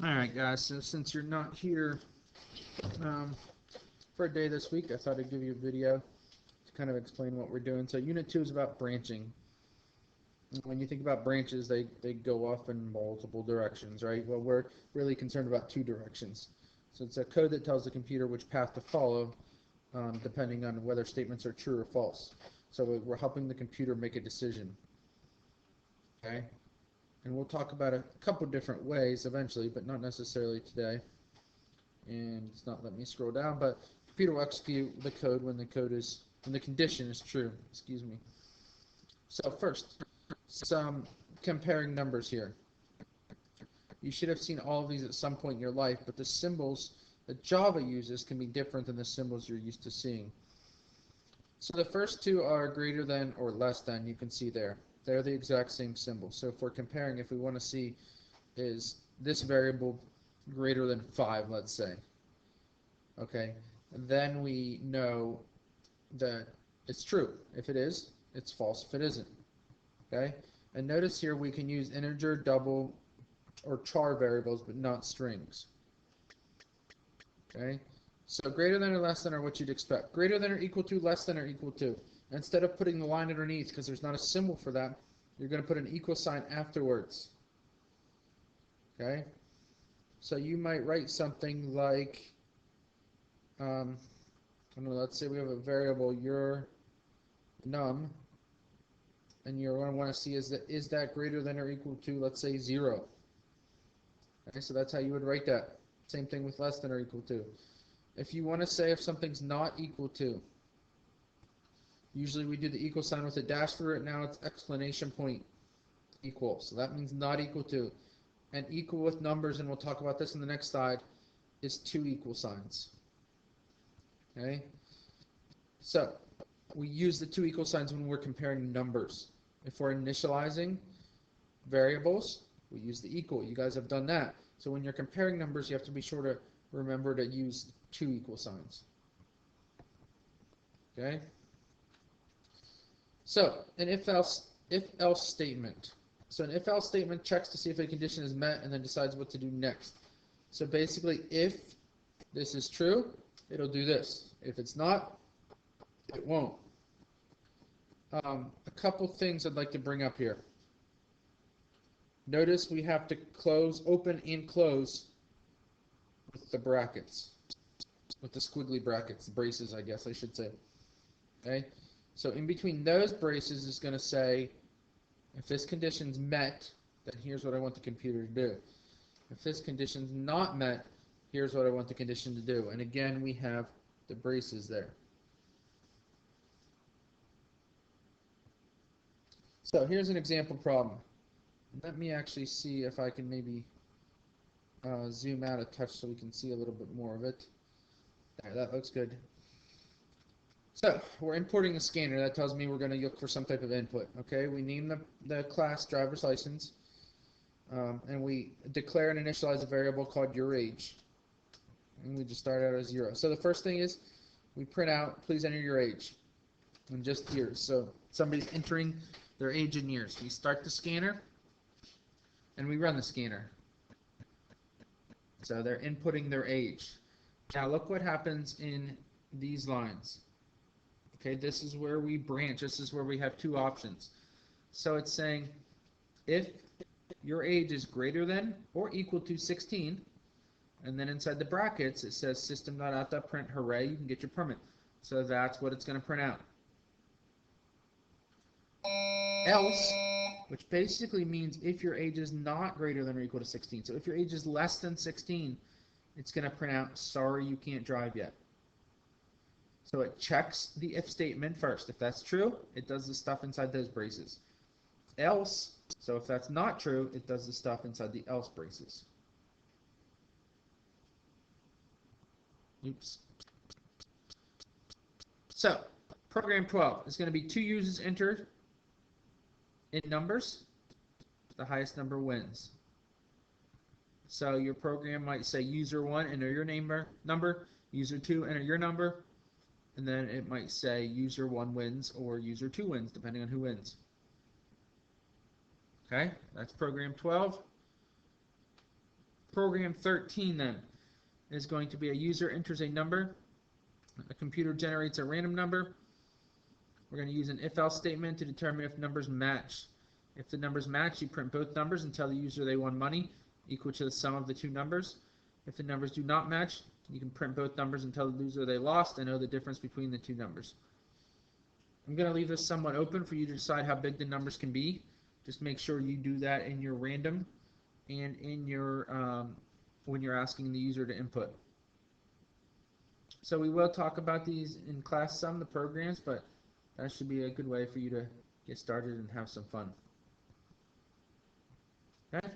Alright guys, so since you're not here for a day this week, I thought I'd give you a video to kind of explain what we're doing. So Unit 2 is about branching. When you think about branches, they go off in multiple directions, right? Well, we're really concerned about two directions. So it's a code that tells the computer which path to follow depending on whether statements are true or false. So we're helping the computer make a decision. Okay? And we'll talk about a couple different ways eventually, but not necessarily today. And it's not letting me scroll down, but the computer will execute the code when the condition is true. Excuse me. So first, some comparing numbers here. You should have seen all of these at some point in your life, but the symbols that Java uses can be different than the symbols you're used to seeing. So the first two are greater than or less than, you can see there. They're the exact same symbol. So if we're comparing, if we want to see is this variable greater than 5, let's say. Okay, then we know that it's true. If it is, it's false if it isn't. Okay, and notice here we can use integer, double, or char variables, but not strings. Okay, so greater than or less than are what you'd expect. Greater than or equal to, less than or equal to. Instead of putting the line underneath, because there's not a symbol for that, you're going to put an equal sign afterwards. Okay, so you might write something like, I don't know, let's say we have a variable your num, and you're going to want to see is that greater than or equal to, let's say, 0. Okay, so that's how you would write that. Same thing with less than or equal to. If you want to say if something's not equal to, usually we do the equal sign with a dash through it. Now it's exclamation point equal. So that means not equal to. And equal with numbers, and we'll talk about this in the next slide, is two equal signs. Okay? So we use the two equal signs when we're comparing numbers. If we're initializing variables, we use the equal. You guys have done that. So when you're comparing numbers, you have to be sure to remember to use two equal signs. Okay? So an if-else statement. So an if-else statement checks to see if a condition is met and then decides what to do next. So basically, if this is true, it'll do this. If it's not, it won't. A couple things I'd like to bring up here. Notice we have to open and close with the brackets, with the squiggly brackets, braces, I guess I should say. Okay, so in between those braces is going to say, if this condition's met, then here's what I want the computer to do. If this condition's not met, here's what I want the condition to do. And again, we have the braces there. So here's an example problem. Let me actually see if I can maybe zoom out a touch so we can see a little bit more of it. There, that looks good. So we're importing a scanner. That tells me we're going to look for some type of input. Okay, we name the class driver's license, and we declare and initialize a variable called your age, and we just start out as 0. So the first thing is we print out, please enter your age, in just years. So somebody's entering their age in years. We start the scanner, and we run the scanner. So they're inputting their age. Now look what happens in these lines. Okay, this is where we branch. This is where we have two options. So it's saying if your age is greater than or equal to 16, and then inside the brackets it says system.out.print, hooray, you can get your permit. So that's what it's going to print out. Else, which basically means if your age is not greater than or equal to 16. So if your age is less than 16, it's going to print out, sorry, you can't drive yet. So it checks the if statement first. If that's true, it does the stuff inside those braces. Else, so if that's not true, it does the stuff inside the else braces. Oops. So, program 12 is going to be 2 users entered in numbers. The highest number wins. So your program might say user 1, enter your number, user 2, enter your number, and then it might say user 1 wins or user 2 wins, depending on who wins. Okay, that's program 12. Program 13 then is going to be a user enters a number, a computer generates a random number. We're going to use an if-else statement to determine if numbers match. If the numbers match, you print both numbers and tell the user they won money equal to the sum of the two numbers. If the numbers do not match, you can print both numbers and tell the user they lost and know the difference between the two numbers. I'm going to leave this somewhat open for you to decide how big the numbers can be. Just make sure you do that in your random and in your when you're asking the user to input. So we will talk about these in class some, the programs, but that should be a good way for you to get started and have some fun. Okay?